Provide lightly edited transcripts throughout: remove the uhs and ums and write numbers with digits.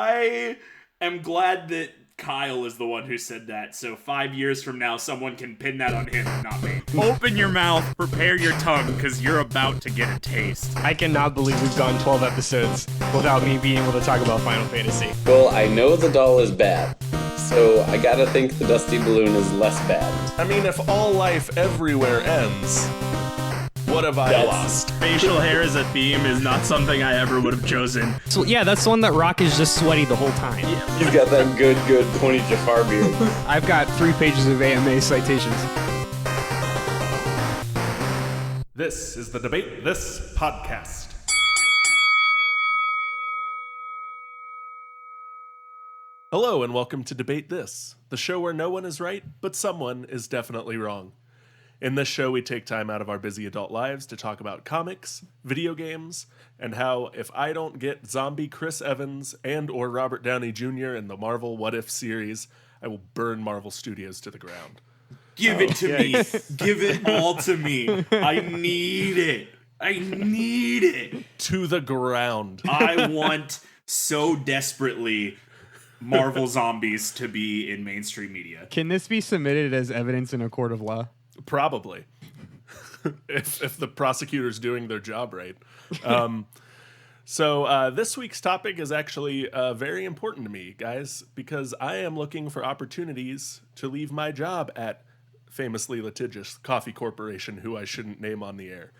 I am glad that Kyle is the one who said that, so 5 years from now, someone can pin that on him and not me. Open your mouth, prepare your tongue, because you're about to get a taste. I cannot believe we've gone 12 episodes without me being able to talk about Final Fantasy. Well, I know the doll is bad, so I gotta think the Dusty Balloon is less bad. I mean, if all life everywhere ends, what have I lost? Facial hair as a theme is not something I ever would have chosen. So yeah, that's the one that Rock is just sweaty the whole time. He's got that good pointy Jafar beard. I've got 3 pages of AMA citations. This is the Debate This podcast. Hello and welcome to Debate This, the show where no one is right, but someone is definitely wrong. In this show, we take time out of our busy adult lives to talk about comics, video games, and how if I don't get zombie Chris Evans and or Robert Downey Jr. in the Marvel What If series, I will burn Marvel Studios to the ground. Give it to me. Give it all to me. I need it. I need it. To the ground. I want so desperately Marvel zombies to be in mainstream media. Can this be submitted as evidence in a court of law? Probably. if the prosecutor's doing their job right. So this week's topic is actually very important to me, guys, because I am looking for opportunities to leave my job at famously litigious coffee corporation, who I shouldn't name on the air.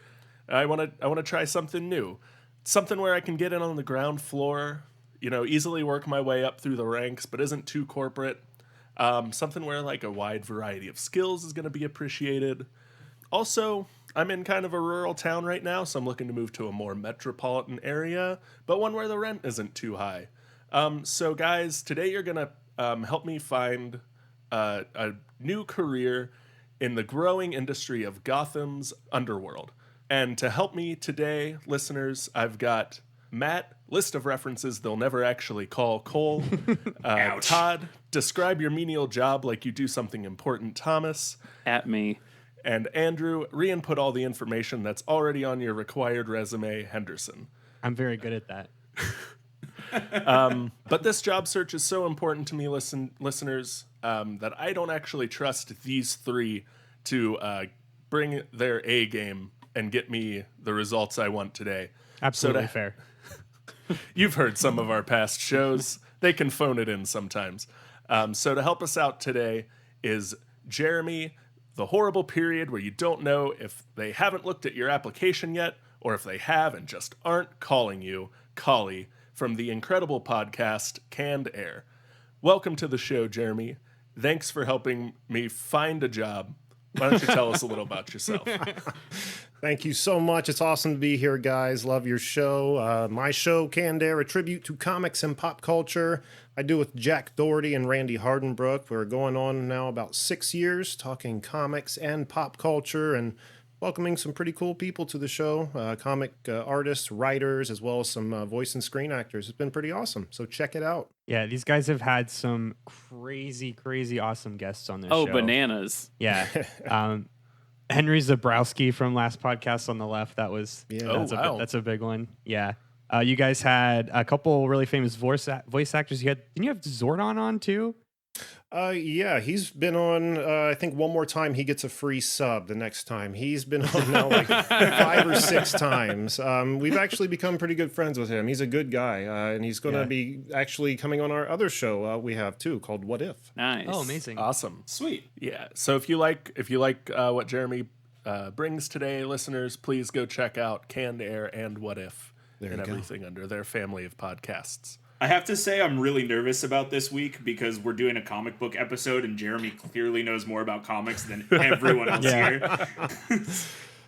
I want to try something new, something where I can get in on the ground floor, easily work my way up through the ranks, but isn't too corporate. Something where like a wide variety of skills is going to be appreciated. Also, I'm in kind of a rural town right now, so I'm looking to move to a more metropolitan area, but one where the rent isn't too high. So guys, today you're going to help me find a new career in the growing industry of Gotham's underworld. And to help me today, listeners, I've got Matt, list of references they'll never actually call Cole. Todd, describe your menial job like you do something important, Thomas. At me. And Andrew, re-input all the information that's already on your required resume, Henderson. I'm very good at that. But this job search is so important to me, listeners, that I don't actually trust these three to bring their A game and get me the results I want today. Absolutely fair. You've heard some of our past shows. They can phone it in sometimes. So to help us out today is Jeramy, the horrible period where you don't know if they haven't looked at your application yet, or if they have and just aren't calling you, Kahle, from the incredible podcast Canned Air. Welcome to the show, Jeramy. Thanks for helping me find a job. Why don't you tell us a little about yourself? Thank you so much. It's awesome to be here, guys. Love your show. My show, Canned Air, a tribute to comics and pop culture. I do with Jack Doherty and Randy Hardenbrook. We're going on now about 6 years talking comics and pop culture and welcoming some pretty cool people to the show, comic artists, writers, as well as some voice and screen actors. It's been pretty awesome, so check it out. Yeah, these guys have had some crazy awesome guests on their show. Oh, bananas. Yeah. Henry Zabrowski from last podcast on the left. That's a big one. Yeah. You guys had a couple really famous voice actors. Didn't you have Zordon on too? Yeah, he's been on, I think one more time he gets a free sub the next time. He's been on now like 5 or 6 times. We've actually become pretty good friends with him. He's a good guy, and he's going to be actually coming on our other show we have too, called What If. Nice. Oh, amazing. Awesome. Sweet. Yeah, so if you like what Jeramy brings today, listeners, please go check out Canned Air and What If and everything under their family of podcasts. I have to say I'm really nervous about this week because we're doing a comic book episode and Jeremy clearly knows more about comics than everyone else here.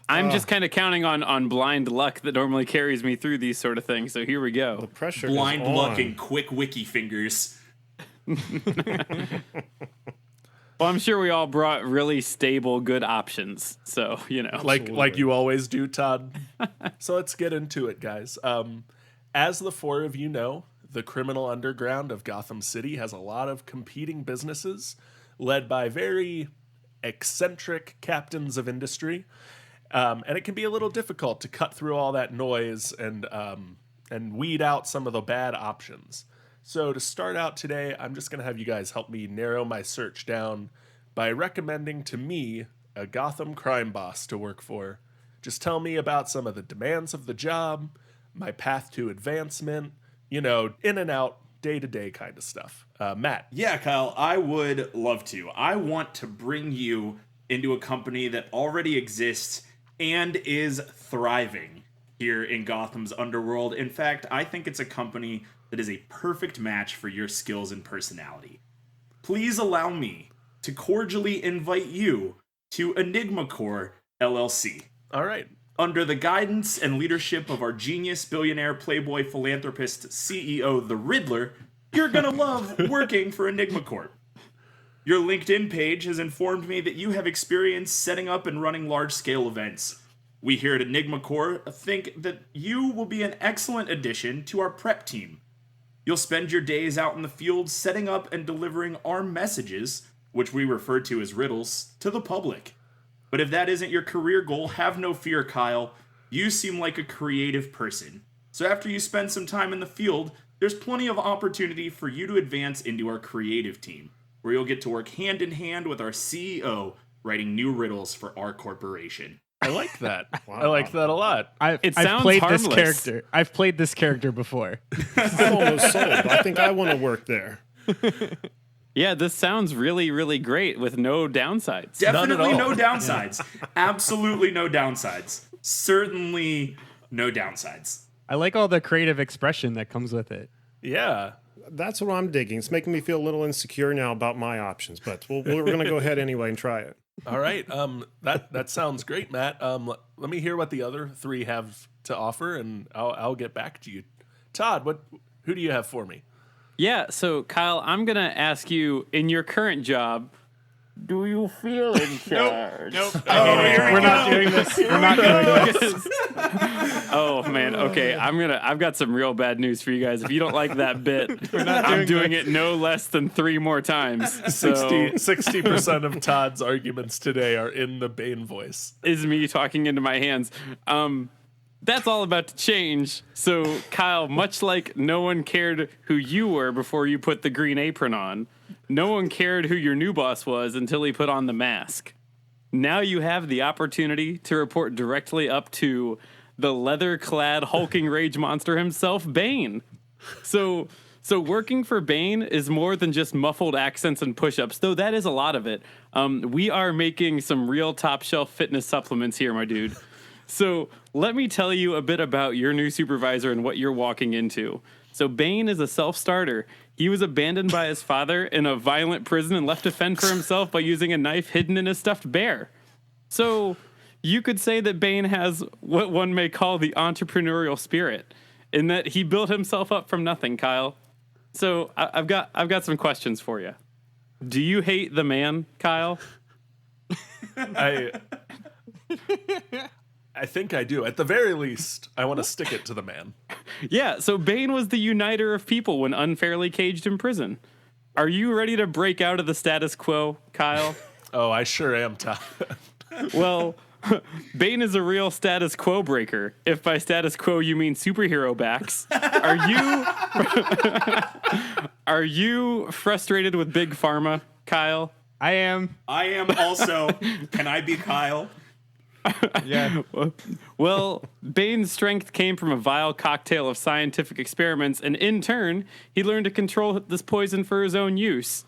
I'm just kind of counting on blind luck that normally carries me through these sort of things. So here we go. The pressure Blind is on. luck and quick wiki fingers. Well, I'm sure we all brought really stable, good options. So, like you always do, Todd. So let's get into it, guys. As the 4 of you know, the criminal underground of Gotham City has a lot of competing businesses led by very eccentric captains of industry. And it can be a little difficult to cut through all that noise and weed out some of the bad options. So to start out today, I'm just going to have you guys help me narrow my search down by recommending to me a Gotham crime boss to work for. Just tell me about some of the demands of the job, my path to advancement, in and out, day-to-day kind of stuff. Matt. Yeah, Kyle, I would love to. I want to bring you into a company that already exists and is thriving here in Gotham's underworld. In fact, I think it's a company that is a perfect match for your skills and personality. Please allow me to cordially invite you to Enigma Corps LLC. All right. Under the guidance and leadership of our genius, billionaire, playboy, philanthropist, CEO, the Riddler, you're gonna love working for Enigma Corp. Your LinkedIn page has informed me that you have experience setting up and running large-scale events. We here at Enigma Corps think that you will be an excellent addition to our prep team. You'll spend your days out in the field setting up and delivering our messages, which we refer to as riddles, to the public. But if that isn't your career goal, have no fear, Kyle. You seem like a creative person. So after you spend some time in the field, there's plenty of opportunity for you to advance into our creative team, where you'll get to work hand in hand with our CEO, writing new riddles for our corporation. I like that. Wow. I like that a lot. I've played harmless. This character. I've played this character before. I'm almost sold. I think I want to work there. Yeah, this sounds really, really great with no downsides. Definitely no downsides. Absolutely no downsides. Certainly no downsides. I like all the creative expression that comes with it. Yeah. That's what I'm digging. It's making me feel a little insecure now about my options, but we're going to go ahead anyway and try it. All right. That sounds great, Matt. Let me hear what the other three have to offer, and I'll get back to you. Todd, who do you have for me? Yeah, so Kyle, I'm going to ask you, in your current job, do you feel in charge? Nope. We're not doing this. We're not doing this. Oh man, okay. I've got some real bad news for you guys. If you don't like that bit, I'm doing it no less than 3 more times. 60% of Todd's arguments today are in the Bane voice. Is me talking into my hands. That's all about to change. So, Kyle, much like no one cared who you were before you put the green apron on, no one cared who your new boss was until he put on the mask. Now you have the opportunity to report directly up to the leather-clad hulking rage monster himself, Bane. So working for Bane is more than just muffled accents and push-ups, though that is a lot of it. We are making some real top-shelf fitness supplements here, my dude. So let me tell you a bit about your new supervisor and what you're walking into. So Bane is a self-starter. He was abandoned by his father in a violent prison and left to fend for himself by using a knife hidden in a stuffed bear. So you could say that Bane has what one may call the entrepreneurial spirit, in that he built himself up from nothing, Kyle. So I've got some questions for you. Do you hate the man, Kyle? I think I do. At the very least, I want to stick it to the man. Yeah, so Bane was the uniter of people when unfairly caged in prison. Are you ready to break out of the status quo, Kyle? Oh, I sure am, Todd. Well, Bane is a real status quo breaker. If by status quo you mean superhero backs. Are you frustrated with Big Pharma, Kyle? I am also. Can I be Kyle? Yeah. Well, Bane's strength came from a vile cocktail of scientific experiments, and in turn, he learned to control this poison for his own use.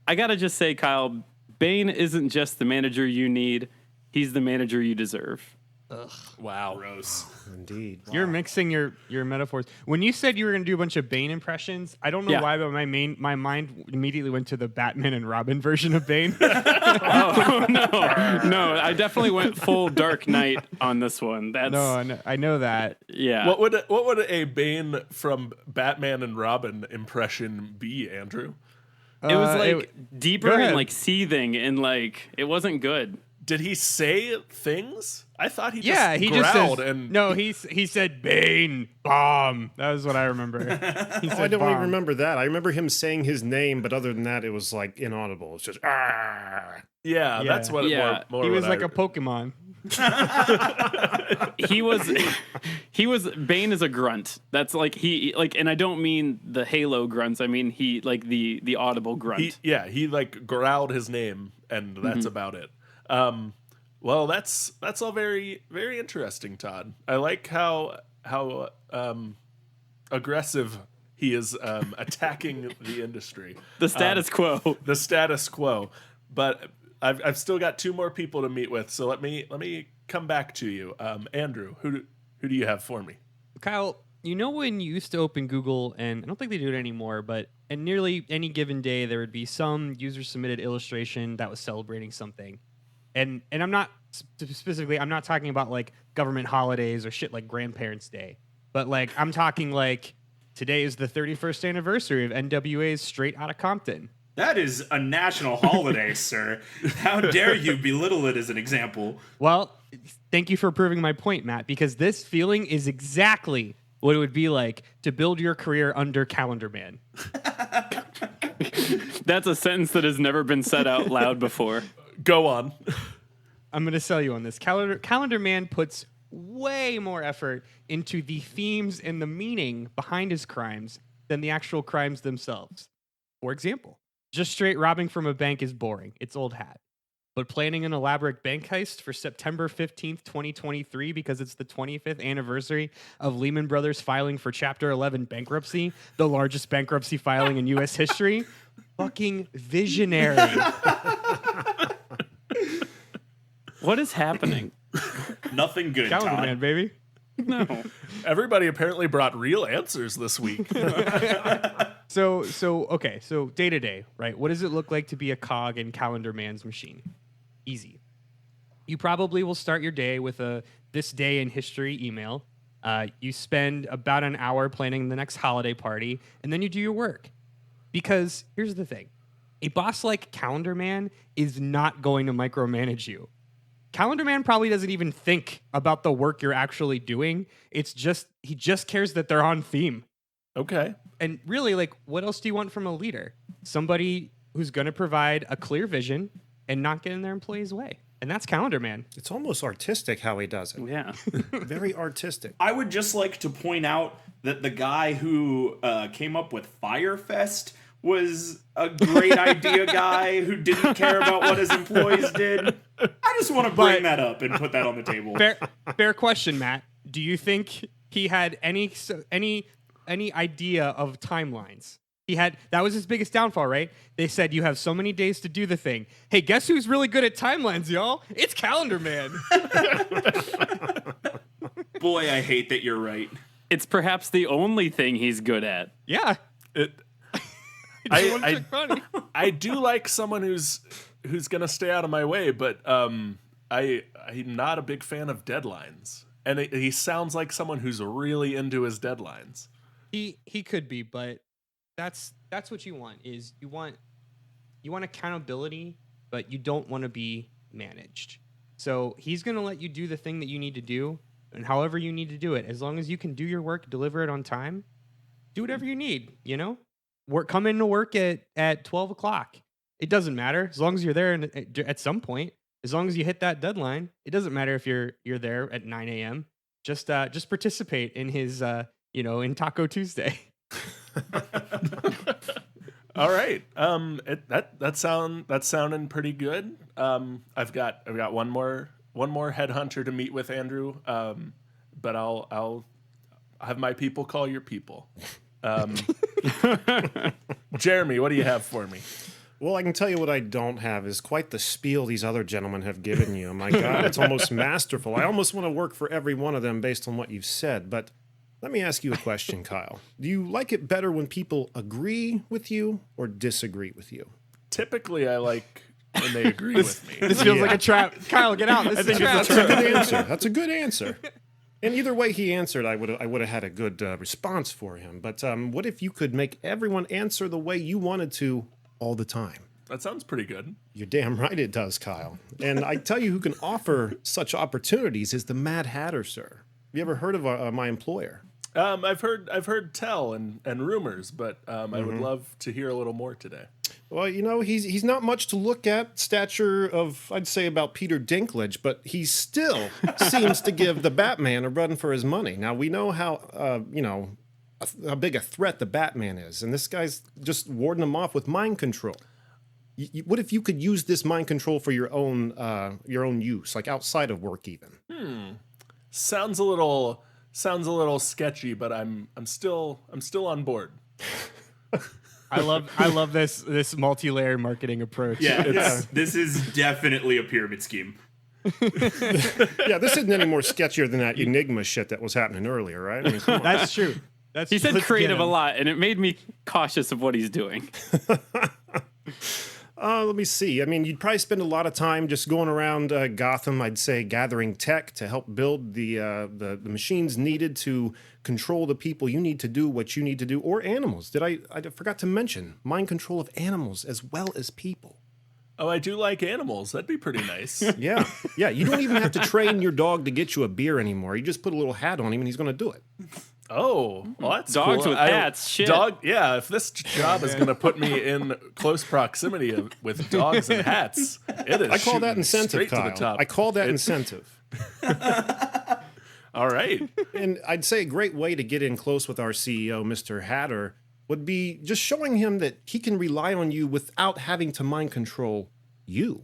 I gotta just say, Kyle, Bane isn't just the manager you need, he's the manager you deserve. Ugh. Wow. Gross. Indeed. Wow. You're mixing your metaphors. When you said you were going to do a bunch of Bane impressions, I don't know why, but my mind immediately went to the Batman and Robin version of Bane. Oh, no, I definitely went full Dark Knight on this one. I know that. Yeah. What would a Bane from Batman and Robin impression be, Andrew? It was deeper and like seething and like it wasn't good. Did he say things? I thought he just growled just says, and no, he said Bane bomb. That was what I remember. I don't even remember that. I remember him saying his name, but other than that, it was like inaudible. It's just Yeah, that's what. More he was like a Pokemon. He was Bane is a grunt. That's like and I don't mean the Halo grunts. I mean he like the audible grunt. He like growled his name, and that's about it. Well, that's all very, very interesting, Todd. I like how aggressive he is attacking the industry. The status quo. The status quo. But I've still got 2 more people to meet with, so let me come back to you. Andrew, who do you have for me? Kyle, you know when you used to open Google, and I don't think they do it anymore, but at nearly any given day there would be some user-submitted illustration that was celebrating something. And I'm not specifically, I'm not talking about like government holidays or shit like Grandparents' Day, but like I'm talking like today is the 31st anniversary of NWA's Straight Outta Compton. That is a national holiday, sir. How dare you belittle it as an example? Well, thank you for proving my point, Matt, because this feeling is exactly what it would be like to build your career under Calendar Man. That's a sentence that has never been said out loud before. Go on. I'm going to sell you on this. Calendar Man puts way more effort into the themes and the meaning behind his crimes than the actual crimes themselves. For example, just straight robbing from a bank is boring. It's old hat. But planning an elaborate bank heist for September 15th, 2023, because it's the 25th anniversary of Lehman Brothers filing for Chapter 11 bankruptcy, the largest bankruptcy filing in U.S. history, fucking visionary. What is happening? Nothing good, Calendar Todd. Man, baby. No. Everybody apparently brought real answers this week. So day to day, right? What does it look like to be a cog in Calendar Man's machine? Easy. You probably will start your day with a this day in history email. You spend about an hour planning the next holiday party, and then you do your work. Because here's the thing. A boss like Calendar Man is not going to micromanage you. Calendar Man probably doesn't even think about the work you're actually doing. It's just, he just cares that they're on theme. Okay. And really, like, what else do you want from a leader? Somebody who's going to provide a clear vision and not get in their employees' way. And that's Calendar Man. It's almost artistic how he does it. Yeah. Very artistic. I would just like to point out that the guy who came up with Firefest was a great idea guy who didn't care about what his employees did. I just want to bring that up and put that on the table. Fair question, Matt. Do you think he had any idea of timelines? That was his biggest downfall, right? They said you have so many days to do the thing. Hey, guess who's really good at timelines, y'all? It's Calendar Man. Boy, I hate that you're right. It's perhaps the only thing he's good at. Yeah. I do like someone who's gonna stay out of my way, but I'm not a big fan of deadlines. And he sounds like someone who's really into his deadlines. He could be, but that's what you want. Is you want accountability, but you don't want to be managed. So he's gonna let you do the thing that you need to do, and however you need to do it. As long as you can do your work, deliver it on time, do whatever you need. You know. Come into work at 12 o'clock. It doesn't matter as long as you're there at some point. As long as you hit that deadline, it doesn't matter if you're there at 9 a.m. Just participate in his in Taco Tuesday. All right. That's sounding pretty good. I've got one more headhunter to meet with, Andrew. But I'll have my people call your people. Jeremy, what do you have for me? Well, I can tell you what I don't have is quite the spiel these other gentlemen have given you. My God, it's almost masterful. I almost want to work for every one of them based on what you've said. But let me ask you a question, Kyle. Do you like it better when people agree with you or disagree with you? Typically, I like when they agree with me. This feels like a trap. Kyle, get out. This is a trap. That's a good answer. That's a good answer. And either way he answered, I would have had a good response for him. But what if you could make everyone answer the way you wanted to all the time? That sounds pretty good. You're damn right it does, Kyle. And I tell you who can offer such opportunities is the Mad Hatter, sir. Have you ever heard of my employer? I've heard tell and rumors, but I would love to hear a little more today. Well, he's not much to look at. Stature of, I'd say, about Peter Dinklage, but he still seems to give the Batman a run for his money. Now, we know how, how big a threat the Batman is, and this guy's just warding him off with mind control. What if you could use this mind control for your own use, like outside of work, even? Sounds a little sketchy, but I'm still on board. I love this multi-layer marketing approach. Yeah, this is definitely a pyramid scheme. Yeah, this isn't any more sketchier than that Enigma shit that was happening earlier, right? I mean, come on. That's true. He said creative a lot, and it made me cautious of what he's doing. Let me see. I mean, you'd probably spend a lot of time just going around Gotham, I'd say, gathering tech to help build the machines needed to control the people you need to do what you need to do, or animals. I forgot to mention mind control of animals as well as people. Oh, I do like animals. That'd be pretty nice. Yeah. You don't even have to train your dog to get you a beer anymore. You just put a little hat on him and he's going to do it. Oh, well, that's dogs cool. with hats. Shit. Yeah, if this job is going to put me in close proximity with dogs and hats, it is. I call that incentive, straight to the Kyle. top. I call that incentive. All right. And I'd say a great way to get in close with our CEO, Mr. Hatter, would be just showing him that he can rely on you without having to mind control you.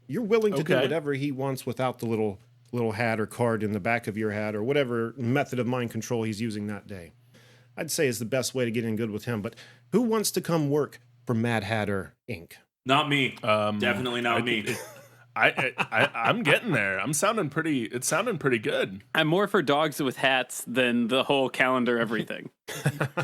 You're willing to do whatever he wants without the little hat or card in the back of your hat or whatever method of mind control he's using that day. I'd say is the best way to get in good with him. But who wants to come work for Mad Hatter Inc.? Not me. Definitely not me. I'm getting there. It's sounding pretty good. I'm more for dogs with hats than the whole calendar everything.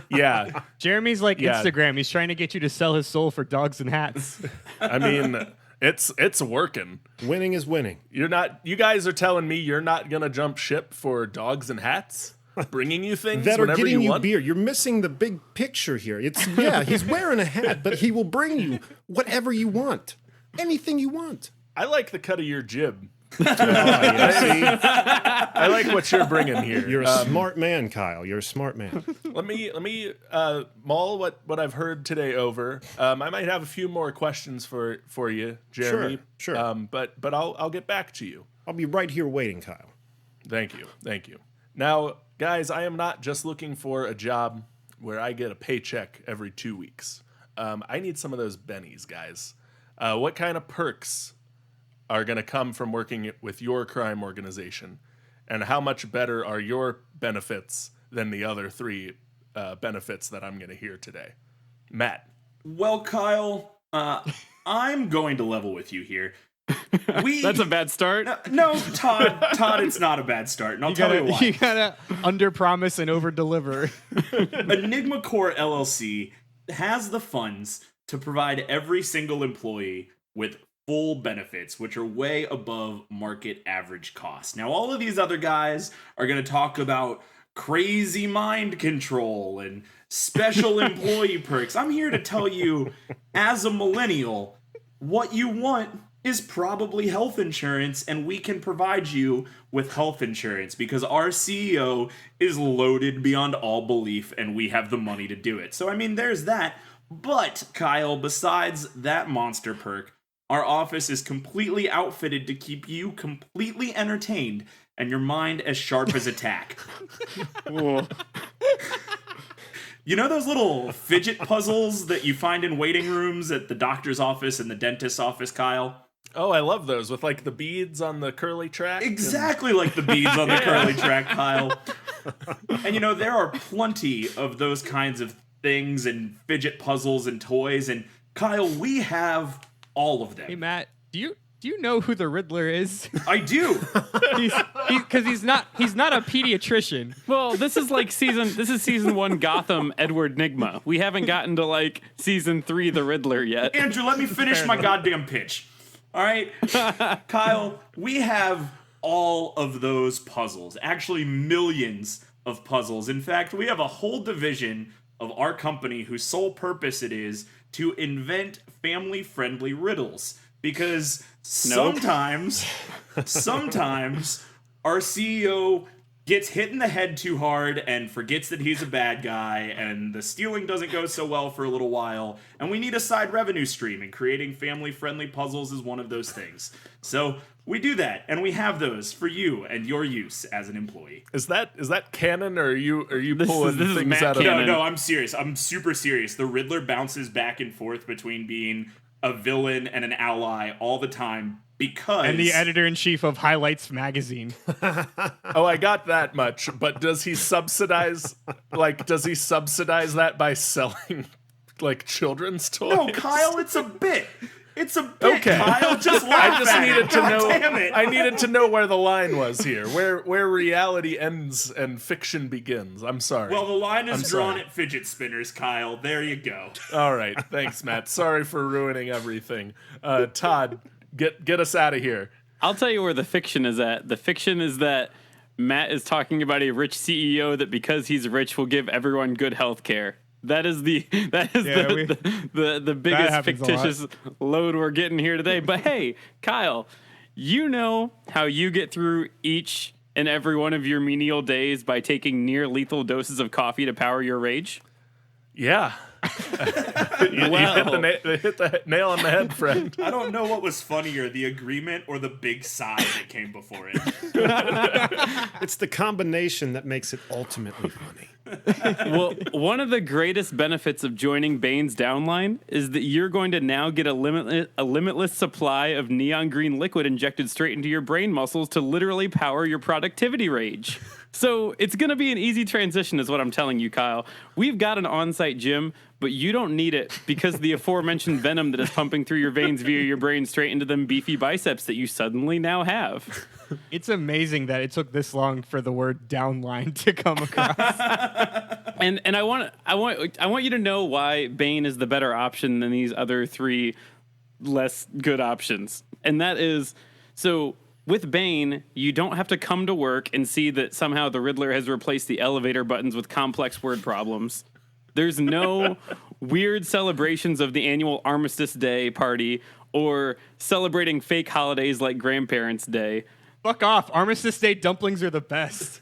Yeah. Jeremy's like Instagram. He's trying to get you to sell his soul for dogs and hats. I mean, it's working. Winning is winning. You guys are telling me you're not going to jump ship for dogs and hats? Bringing you things that are whenever getting you want? beer. You're missing the big picture here. He's wearing a hat, but he will bring you whatever you want. Anything you want. I like the cut of your jib. See? I like what you're bringing here. You're a smart man, Kyle. You're a smart man. Let me mull what I've heard today over. I might have a few more questions for you, Jeremy. Sure. But I'll get back to you. I'll be right here waiting, Kyle. Thank you. Now, guys, I am not just looking for a job where I get a paycheck every 2 weeks. I need some of those bennies, guys. What kind of perks are going to come from working with your crime organization? And how much better are your benefits than the other three benefits that I'm going to hear today? Matt. Well, Kyle, I'm going to level with you here. That's a bad start. No, Todd, it's not a bad start, and I'll tell you why. You gotta under-promise and over-deliver. Enigma Corp LLC has the funds to provide every single employee with full benefits, which are way above market average cost. Now, all of these other guys are going to talk about crazy mind control and special employee perks. I'm here to tell you, as a millennial, what you want is probably health insurance, and we can provide you with health insurance because our CEO is loaded beyond all belief and we have the money to do it. So, I mean, there's that. But, Kyle, besides that monster perk, our office is completely outfitted to keep you completely entertained and your mind as sharp as a tack. You know those little fidget puzzles that you find in waiting rooms at the doctor's office and the dentist's office, Kyle? Oh, I love those with like the beads on the curly track. Exactly like the beads on the curly track, Kyle. And you know, there are plenty of those kinds of things and fidget puzzles and toys. And Kyle, we have all of them. Hey, Matt, do you know who the Riddler is? I do. Because he's not a pediatrician. Well, this is season 1 Gotham Edward Nygma. We haven't gotten to like season 3 the Riddler yet. Andrew, let me finish my goddamn pitch. All right, Kyle, we have all of those puzzles. Actually, millions of puzzles. In fact, we have a whole division of our company whose sole purpose it is to invent family-friendly riddles. Because sometimes our CEO gets hit in the head too hard and forgets that he's a bad guy, and the stealing doesn't go so well for a little while, and we need a side revenue stream, and creating family-friendly puzzles is one of those things. So we do that, and we have those for you and your use as an employee. Is that canon, or are you pulling this is things Matt out of? canon. No, I'm serious. I'm super serious. The Riddler bounces back and forth between being a villain and an ally all the time because... And the editor-in-chief of Highlights magazine. Oh, I got that much. But does he subsidize that by selling like children's toys? No, Kyle, it's a bit. It's a bit, Okay. Kyle. Just laugh I just at needed it. to God know. damn it. I needed to know where the line was here, where reality ends and fiction begins. I'm sorry. Well, the line is I'm drawn sorry. at fidget spinners, Kyle. There you go. All right, thanks, Matt. Sorry for ruining everything. Todd, get us out of here. I'll tell you where the fiction is at. The fiction is that Matt is talking about a rich CEO that because he's rich will give everyone good health care. That is the biggest happens a lot. fictitious load we're getting here today. But hey, Kyle, you know how you get through each and every one of your menial days by taking near lethal doses of coffee to power your rage? Yeah. You hit the nail on the head, friend. I don't know what was funnier, the agreement or the big sigh that came before it. It's the combination that makes it ultimately funny. Well, one of the greatest benefits of joining Bane's downline is that you're going to now get a limitless supply of neon green liquid injected straight into your brain muscles to literally power your productivity rage. So it's going to be an easy transition is what I'm telling you, Kyle. We've got an on-site gym, but you don't need it because the aforementioned venom that is pumping through your veins via your brain straight into them beefy biceps that you suddenly now have. It's amazing that it took this long for the word downline to come across. And I want you to know why Bane is the better option than these other three less good options. And that is, so with Bane, you don't have to come to work and see that somehow the Riddler has replaced the elevator buttons with complex word problems. There's no weird celebrations of the annual Armistice Day party or celebrating fake holidays like Grandparents' Day. Fuck off. Armistice Day dumplings are the best.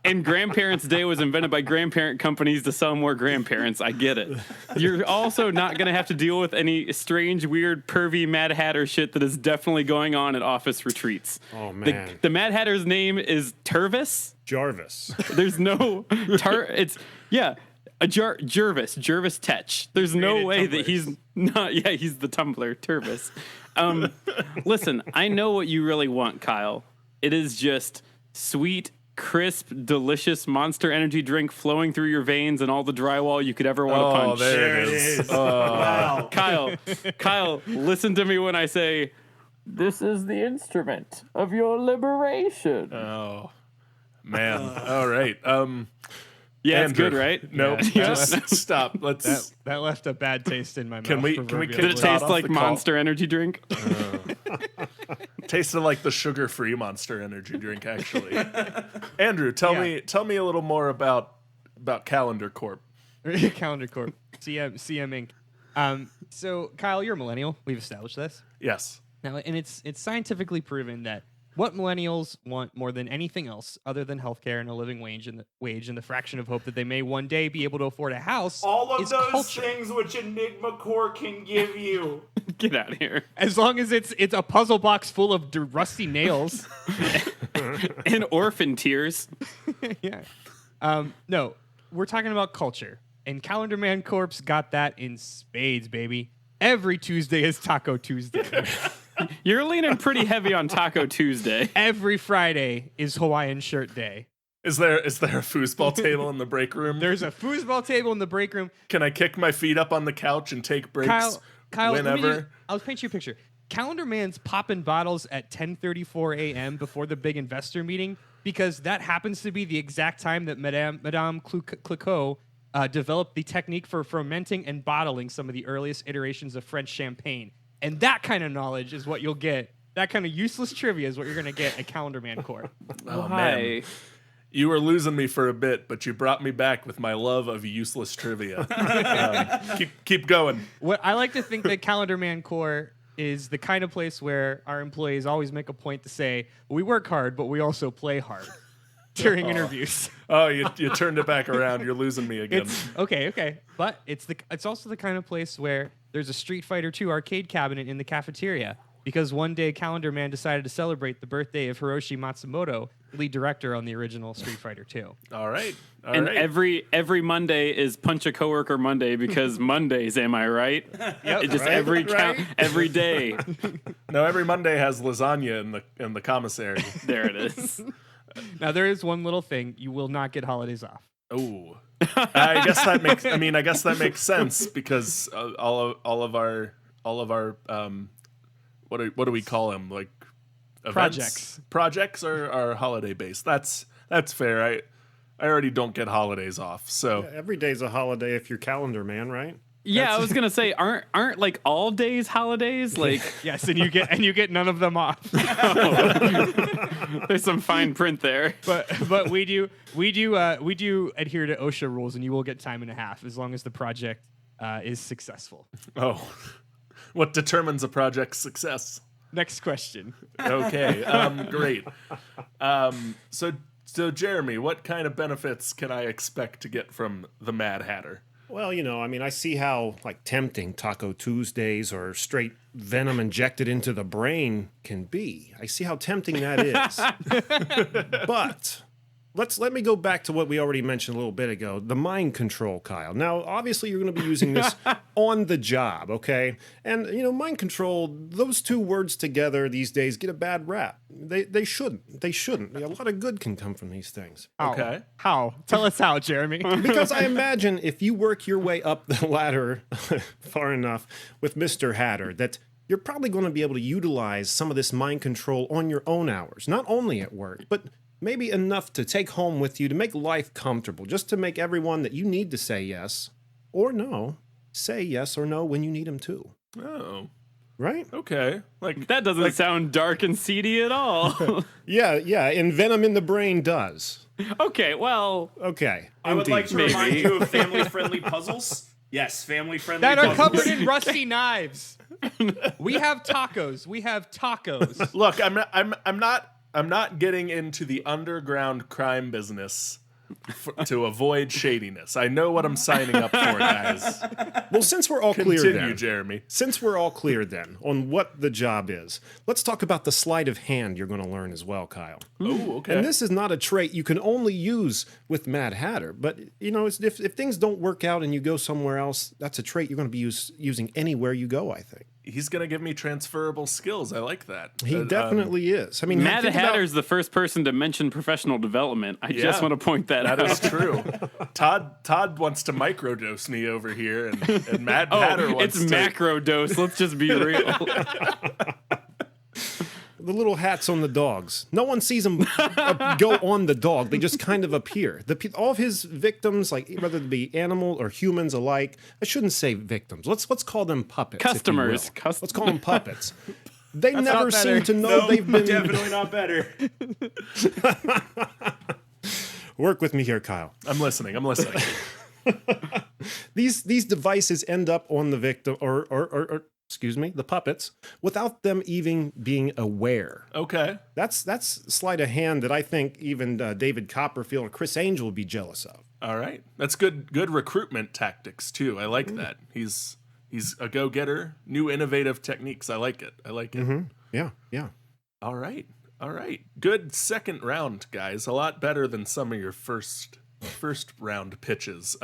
And Grandparents' Day was invented by grandparent companies to sell more grandparents. I get it. You're also not going to have to deal with any strange, weird, pervy Mad Hatter shit that is definitely going on at office retreats. Oh, man. The Mad Hatter's name is Tervis. Jarvis. There's no... Jervis Tetch. There's no way that he's not... Yeah, he's the Tumblr, Tervis. Listen, I know what you really want, Kyle. It is just sweet, crisp, delicious Monster Energy drink flowing through your veins and all the drywall you could ever want to punch. There it is. Wow. Kyle, listen to me when I say, this is the instrument of your liberation. Oh, man. All right. Yeah, it's Andrew. good, right? No, just stop. Let's. That left a bad taste in my mouth. Can we proverbially. kick Did it Todd taste off like the call? Monster Energy drink? Tasted like the sugar-free Monster Energy drink, actually. Andrew, tell me a little more about Calendar Corp. Calendar Corp. CM Inc. So, Kyle, you're a millennial. We've established this. Yes. Now, and it's scientifically proven that what millennials want more than anything else, other than healthcare and a living wage and the fraction of hope that they may one day be able to afford a house, All of is those culture. things which Enigma Core can give you. Get out of here. As long as it's a puzzle box full of rusty nails. And orphan tears. Yeah. No, we're talking about culture, and Calendar Man Corp's got that in spades, baby. Every Tuesday is Taco Tuesday. You're leaning pretty heavy on Taco Tuesday. Every Friday is Hawaiian Shirt Day. Is there a foosball table in the break room? There's a foosball table in the break room. Can I kick my feet up on the couch and take breaks Kyle, whenever? I'll paint you a picture. Calendar Man's popping bottles at 10:34 a.m. before the big investor meeting because that happens to be the exact time that Madame Clicquot developed the technique for fermenting and bottling some of the earliest iterations of French champagne. And that kind of knowledge is what you'll get. That kind of useless trivia is what you're going to get at Calendar Man Corp. Oh, Hi. man. You were losing me for a bit, but you brought me back with my love of useless trivia. Keep going. What I like to think that Calendar Man Corp is the kind of place where our employees always make a point to say, we work hard, but we also play hard during interviews. Oh, you turned it back around. You're losing me again. Okay. But it's also the kind of place where there's a Street Fighter 2 arcade cabinet in the cafeteria because one day Calendar Man decided to celebrate the birthday of Hiroshi Matsumoto, lead director on the original Street Fighter 2. All right. Every Monday is Punch a Coworker Monday because Mondays, am I right? Yep. Just every day. No, every Monday has lasagna in the commissary. There it is. Now there is one little thing: you will not get holidays off. Oh, I guess that makes sense because all of our what do we call them, like events? Projects are holiday based. That's fair. I already don't get holidays off, so Every day's a holiday if you're Calendar Man, right? Yeah, I was gonna say, aren't like all days holidays? Like, Yes, and you get none of them off. there's some fine print there. But we do adhere to OSHA rules, and you will get time and a half as long as the project is successful. oh, what determines a project's success? Next question. Okay, great. So Jeremy, what kind of benefits can I expect to get from the Mad Hatter? Well, I see how tempting Taco Tuesdays or straight venom injected into the brain can be. I see how tempting that is. But let me go back to what we already mentioned a little bit ago, the mind control, Kyle. Now, obviously, you're going to be using this on the job, okay? And, mind control, those two words together these days get a bad rap. They shouldn't. They shouldn't. A lot of good can come from these things. Okay. How? Tell us how, Jeremy. Because I imagine if you work your way up the ladder far enough with Mr. Hatter, that you're probably going to be able to utilize some of this mind control on your own hours, not only at work, but maybe enough to take home with you to make life comfortable, just to make everyone that you need to say yes or no, say yes or no when you need them to. Oh. Right? Okay. That doesn't sound dark and seedy at all. Yeah, and venom in the brain does. Okay, well. Okay. I would like to remind Maybe. you of family-friendly puzzles. Yes, family-friendly That puzzles. are covered in rusty knives. We have tacos. Look, I'm not getting into the underground crime business to avoid shadiness. I know what I'm signing up for, guys. Well, since we're all clear Continue, then, Jeremy. Since we're all clear then on what the job is, let's talk about the sleight of hand you're going to learn as well, Kyle. Oh, okay. And this is not a trait you can only use with Mad Hatter, but if things don't work out and you go somewhere else, that's a trait you're going to be using anywhere you go, I think. He's going to give me transferable skills. I like that. He definitely is. I mean, Mad Hatter's the first person to mention professional development. I just want to point that out. That is true. Todd wants to microdose me over here, and Mad Hatter wants it's to... macro dose. Let's just be real. The little hats on the dogs. No one sees them go on the dog. They just kind of appear. All of his victims, whether it be animal or humans alike, I shouldn't say victims. Let's call them puppets. Customers. Let's call them puppets. They That's never not seem better. to know they've been... Definitely not better. Work with me here, Kyle. I'm listening. These devices end up on the victim or the puppets, without them even being aware. Okay. That's sleight of hand that I think even David Copperfield or Chris Angel would be jealous of. All right. That's good recruitment tactics, too. I like that. He's a go-getter. New innovative techniques. I like it. Mm-hmm. Yeah. All right. Good second round, guys. A lot better than some of your first round pitches.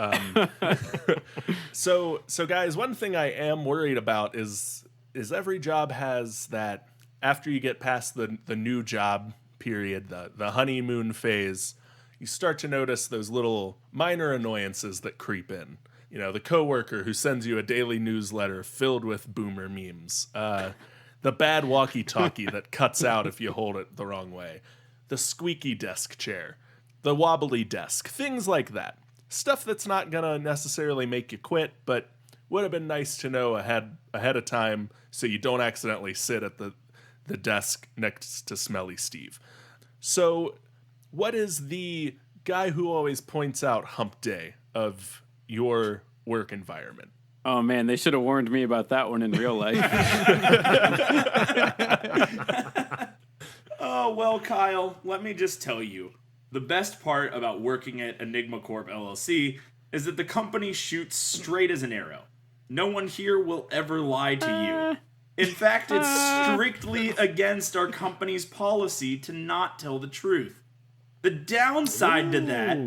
So guys, one thing I am worried about is every job has that after you get past the new job period, the honeymoon phase, you start to notice those little minor annoyances that creep in. The coworker who sends you a daily newsletter filled with boomer memes. The bad walkie-talkie that cuts out if you hold it the wrong way. The squeaky desk chair. The wobbly desk. Things like that. Stuff that's not going to necessarily make you quit, but would have been nice to know ahead of time so you don't accidentally sit at the desk next to Smelly Steve. So, what is the guy who always points out hump day of your work environment? Oh man, they should have warned me about that one in real life. Oh, well, Kyle, let me just tell you. The best part about working at Enigma Corp LLC is that the company shoots straight as an arrow. No one here will ever lie to you. In fact, it's strictly against our company's policy to not tell the truth. The downside to that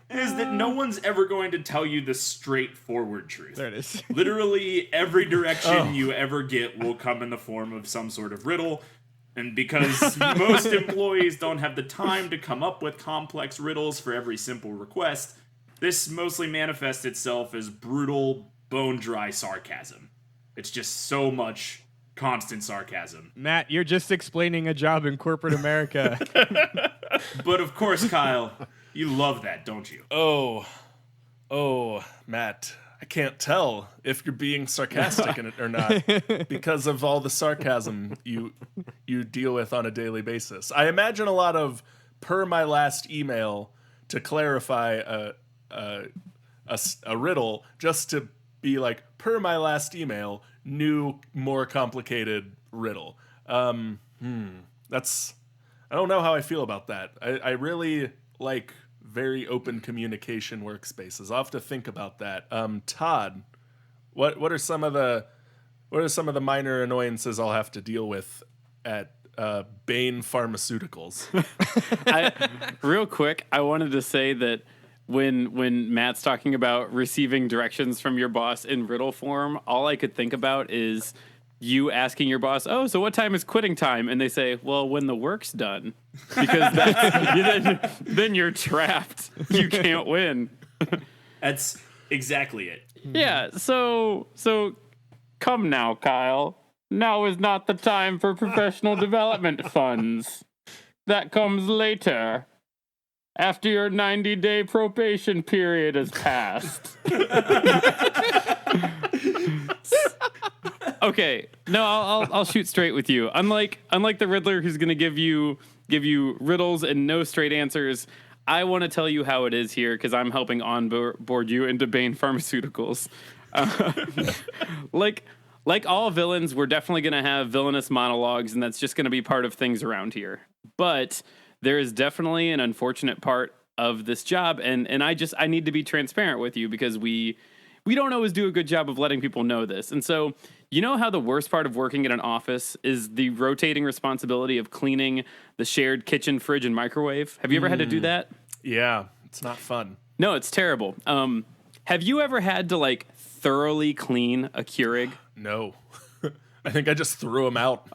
is that no one's ever going to tell you the straightforward truth. There it is. Literally every direction you ever get will come in the form of some sort of riddle. And because most employees don't have the time to come up with complex riddles for every simple request, this mostly manifests itself as brutal, bone-dry sarcasm. It's just so much constant sarcasm. Matt, you're just explaining a job in corporate America. But of course, Kyle, you love that, don't you? Oh, Matt, I can't tell if you're being sarcastic in it or not because of all the sarcasm you deal with on a daily basis. I imagine a lot of per my last email to clarify a riddle just to be like per my last email, new, more complicated riddle. That's I don't know how I feel about that. I really like very open communication workspaces. I'll have to think about that. Todd, what are some of the minor annoyances I'll have to deal with at Bain Pharmaceuticals? Real quick, I wanted to say that when Matt's talking about receiving directions from your boss in riddle form, all I could think about is you asking your boss, "Oh, so what time is quitting time?" And they say, "Well, when the work's done," because then you're trapped. You can't win. That's exactly it. Yeah. So come now, Kyle. Now is not the time for professional development funds. That comes later. After your 90-day probation period has passed. Okay, no, I'll shoot straight with you. Unlike the Riddler, who's going to give you riddles and no straight answers, I want to tell you how it is here because I'm helping onboard you into Bain Pharmaceuticals. Like all villains, we're definitely going to have villainous monologues, and that's just going to be part of things around here. But there is definitely an unfortunate part of this job, and I need to be transparent with you because we don't always do a good job of letting people know this. And so, you know how the worst part of working in an office is the rotating responsibility of cleaning the shared kitchen, fridge, and microwave? Have you ever had to do that? Yeah, it's not fun. No, it's terrible. Have you ever had to thoroughly clean a Keurig? No. I think I just threw them out.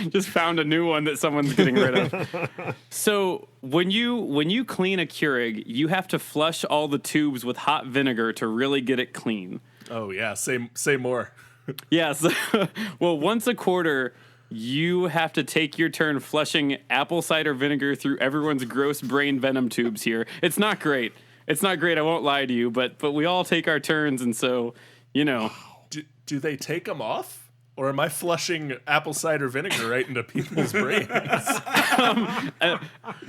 just found a new one that someone's getting rid of. So when you clean a Keurig, you have to flush all the tubes with hot vinegar to really get it clean. Oh yeah, say more. Yes. Well, once a quarter, you have to take your turn flushing apple cider vinegar through everyone's gross brain venom tubes here. It's not great. I won't lie to you, but we all take our turns, and so Do they take them off? Or am I flushing apple cider vinegar right into people's brains?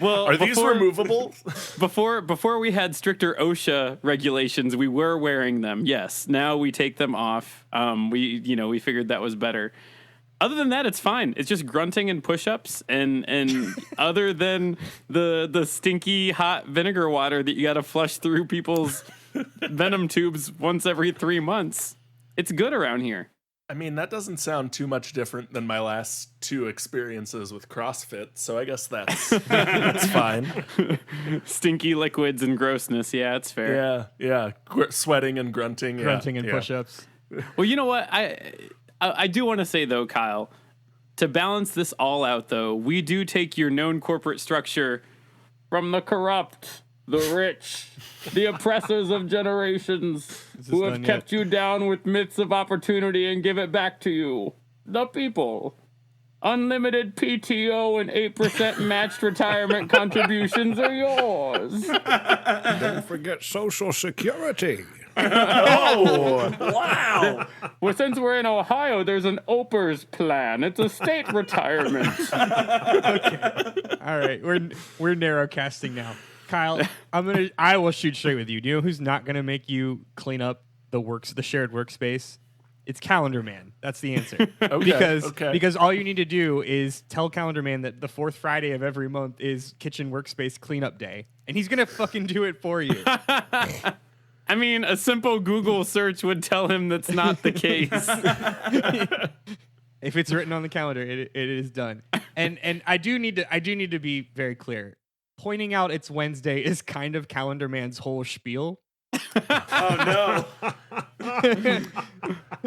Well, are these removable? Before we had stricter OSHA regulations, we were wearing them. Yes. Now we take them off. We figured that was better. Other than that, it's fine. It's just grunting and push-ups, and other than the stinky hot vinegar water that you got to flush through people's venom tubes once every 3 months. It's good around here. I mean, that doesn't sound too much different than my last 2 experiences with CrossFit, so I guess that's fine. Stinky liquids and grossness. Yeah, it's fair. Yeah. Sweating and grunting. Grunting and push-ups. Well, you know what? I do want to say, though, Kyle, to balance this all out, though, we do take your known corporate structure from the corrupt, the rich, the oppressors of generations who have kept you down with myths of opportunity and give it back to you, the people. Unlimited PTO and 8% matched retirement contributions are yours. Don't forget Social Security. Oh, wow. Well, since we're in Ohio, there's an OPERS plan. It's a state retirement. Okay. All right, we're narrowcasting now. Kyle, I will shoot straight with you. Do you know who's not going to make you clean up the shared workspace, it's Calendar Man. That's the answer. Because all you need to do is tell Calendar Man that the 4th Friday of every month is kitchen workspace cleanup day, and he's gonna fucking do it for you. I mean, a simple Google search would tell him that's not the case. If it's written on the calendar, it is done. And I do need to be very clear. Pointing out it's Wednesday is kind of Calendar Man's whole spiel. Oh no!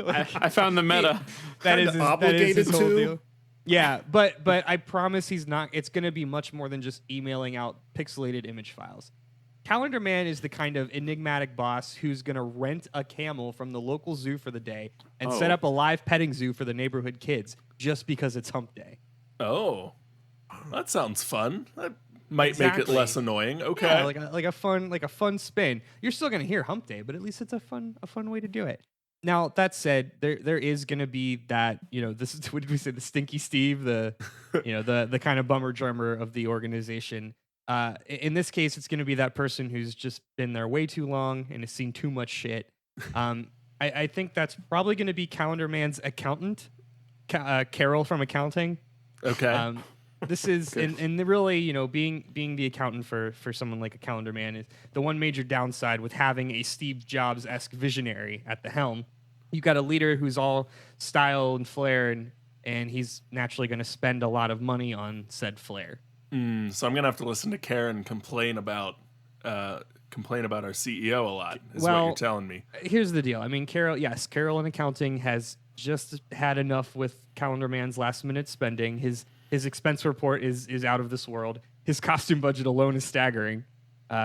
I found the meta. That is obligated his whole to. deal. Yeah, but I promise he's not. It's going to be much more than just emailing out pixelated image files. Calendar Man is the kind of enigmatic boss who's going to rent a camel from the local zoo for the day and set up a live petting zoo for the neighborhood kids just because it's hump day. Oh, that sounds fun. That might make it less annoying. Okay, yeah, like a fun spin. You're still going to hear hump day, but at least it's a fun way to do it. Now that said, there is going to be that, this is, what did we say, the Stinky Steve, the the kind of bummer drummer of the organization. In this case, it's going to be that person who's just been there way too long and has seen too much shit. I think that's probably going to be Calendar Man's accountant, Carol from accounting. Okay. This is and really, being the accountant for someone like a Calendar Man is the one major downside with having a Steve Jobs-esque visionary at the helm. You got a leader who's all style and flair, and he's naturally going to spend a lot of money on said flair. So I'm gonna have to listen to Karen complain about our CEO a lot. Is what you're telling me. Here's the deal. I mean, Carol in accounting has just had enough with Calendar Man's last minute spending. His expense report is out of this world. His costume budget alone is staggering.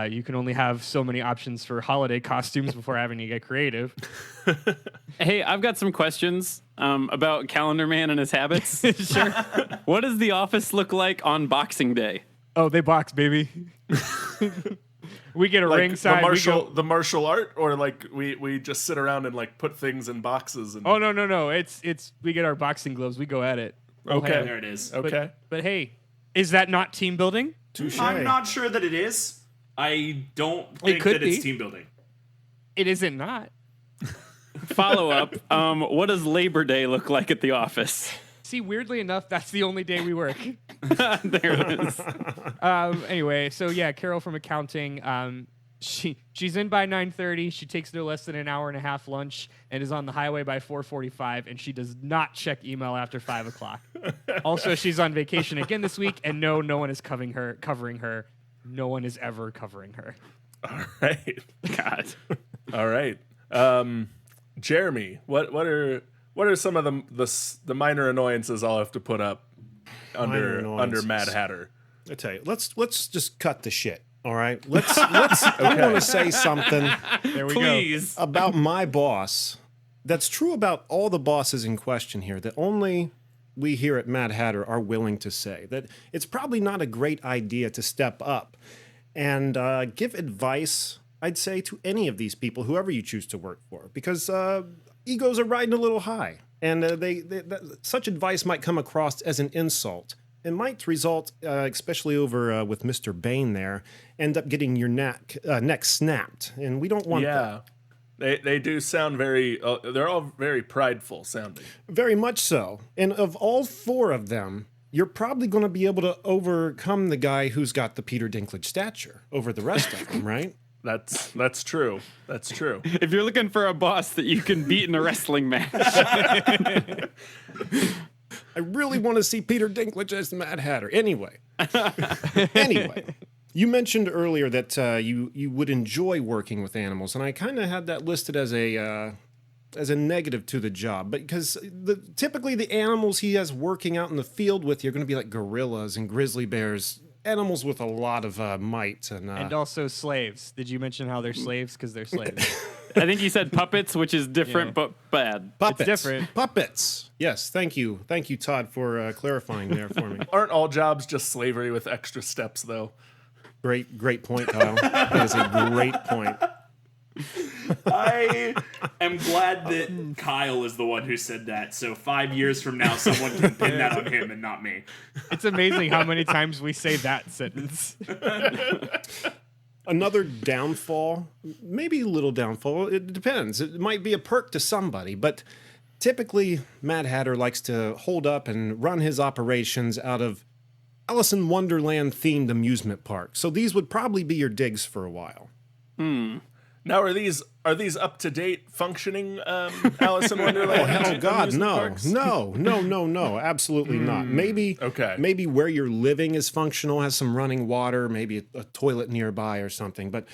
You can only have so many options for holiday costumes before having to get creative. Hey, I've got some questions about Calendar Man and his habits. Sure. What does the office look like on Boxing Day? Oh, they box, baby. We get a ringside. The martial art, or like we just sit around and like put things in boxes. And Oh no! It's we get our boxing gloves. We go at it. Okay, There it is. Okay, But hey, is that not team building? Touche. I'm not sure that it is. I don't think could that it's be. team building. It isn't not. Follow up. What does Labor Day look like at the office? See, weirdly enough, that's the only day we work. There it is. Anyway, so yeah, Carol from accounting. She's in by 9:30. She takes no less than an hour and a half lunch and is on the highway by 4:45. And she does not check email after 5 o'clock. Also, she's on vacation again this week, and no one is covering her. No one is ever covering her. all right, God. all right. Jeremy, what are some of the minor annoyances I'll have to put up under Mad Hatter? I tell you, let's just cut the shit. All right, let's. I want to say something There we Please. about my boss. That's true about all the bosses in question here. That only we here at Mad Hatter are willing to say that it's probably not a great idea to step up and give advice. I'd say to any of these people, whoever you choose to work for, because egos are riding a little high, and such advice might come across as an insult. It might result, especially over with Mr. Bain there, end up getting your neck snapped, and we don't want that. They do sound very. They're all very prideful sounding. Very much so. And of all 4 of them, you're probably going to be able to overcome the guy who's got the Peter Dinklage stature over the rest of them, right? That's true. That's true. If you're looking for a boss that you can beat in a wrestling match. I really want to see Peter Dinklage as the Mad Hatter. Anyway, you mentioned earlier that you would enjoy working with animals, and I kind of had that listed as a negative to the job, because typically the animals he has working out in the field with you are going to be like gorillas and grizzly bears, animals with a lot of might And also slaves. Did you mention how they're slaves? Because they're slaves. I think you said puppets, which is different but bad. puppets. It's different. Puppets. Yes, thank you, Todd, for clarifying there for me. Aren't all jobs just slavery with extra steps, though? Great point, Kyle. That is a great point. I am glad that Kyle is the one who said that. So 5 years from now, someone can pin that on him and not me. It's amazing how many times we say that sentence. Another downfall, maybe a little downfall, it depends. It might be a perk to somebody, but typically Mad Hatter likes to hold up and run his operations out of Alice in Wonderland themed amusement park. So these would probably be your digs for a while. Now, are these up to date, functioning Alice in Wonderland? Oh God, no, parks? no, absolutely not. Maybe where you're living is functional, has some running water, maybe a toilet nearby or something. But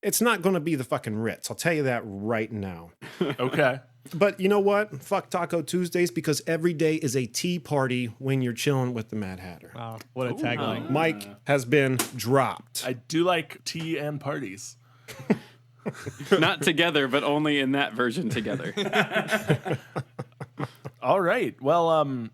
it's not going to be the fucking Ritz. I'll tell you that right now. Okay. But you know what? Fuck Taco Tuesdays, because every day is a tea party when you're chilling with the Mad Hatter. Wow, what a tagline. Mike has been dropped. I do like tea and parties. Not together, but only in that version together. All right. Well,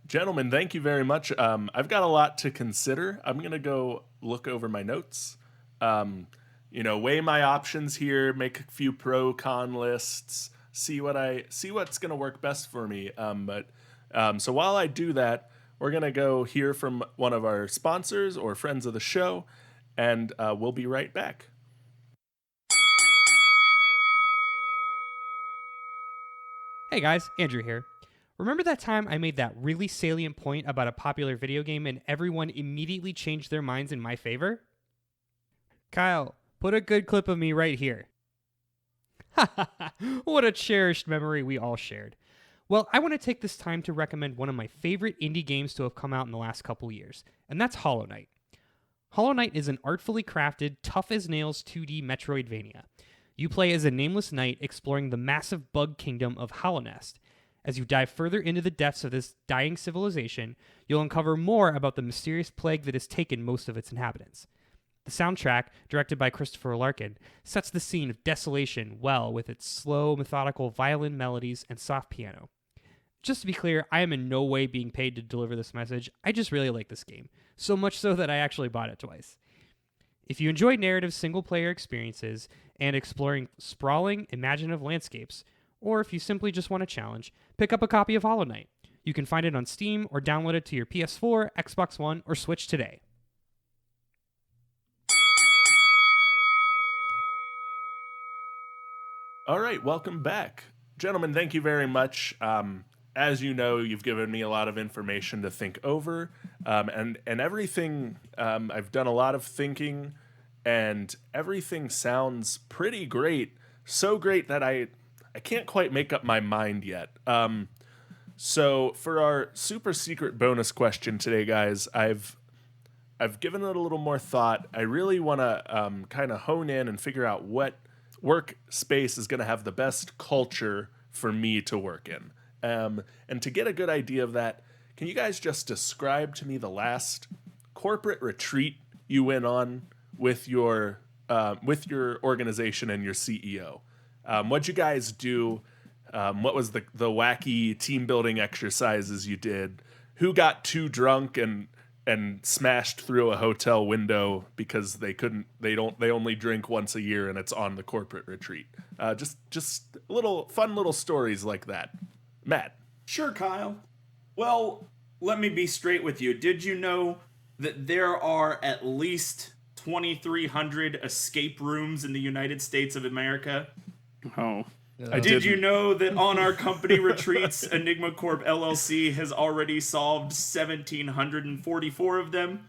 gentlemen, thank you very much. I've got a lot to consider. I'm going to go look over my notes. Weigh my options here, make a few pro con lists, see what's going to work best for me. So while I do that, we're going to go hear from one of our sponsors or friends of the show, and we'll be right back. Hey guys, Andrew here. Remember that time I made that really salient point about a popular video game and everyone immediately changed their minds in my favor? Kyle, put a good clip of me right here. What a cherished memory we all shared. Well, I want to take this time to recommend one of my favorite indie games to have come out in the last couple years, and that's Hollow Knight. Hollow Knight is an artfully crafted, tough-as-nails 2D Metroidvania. You play as a nameless knight exploring the massive bug kingdom of Hallownest. As you dive further into the depths of this dying civilization, you'll uncover more about the mysterious plague that has taken most of its inhabitants. The soundtrack, directed by Christopher Larkin, sets the scene of desolation well with its slow, methodical violin melodies and soft piano. Just to be clear, I am in no way being paid to deliver this message. I just really like this game, so much so that I actually bought it twice. If you enjoy narrative single-player experiences and exploring sprawling, imaginative landscapes, or if you simply just want a challenge, pick up a copy of Hollow Knight. You can find it on Steam or download it to your PS4, Xbox One, or Switch today. All right, welcome back. Gentlemen, thank you very much. As you know, you've given me a lot of information to think over, and everything, I've done a lot of thinking, and everything sounds pretty great. So great that I can't quite make up my mind yet. So for our super secret bonus question today, guys, I've given it a little more thought. I really want to kind of hone in and figure out what workspace is going to have the best culture for me to work in. And to get a good idea of that, can you guys just describe to me the last corporate retreat you went on with your organization and your CEO? What'd you guys do? What was the wacky team building exercises you did? Who got too drunk and smashed through a hotel window because they only drink once a year and it's on the corporate retreat? Just little fun little stories like that. Matt. Sure, Kyle. Well, let me be straight with you. Did you know that there are at least 2,300 escape rooms in the United States of America? Oh. Did you know that on our company retreats, Enigma Corp LLC has already solved 1,744 of them?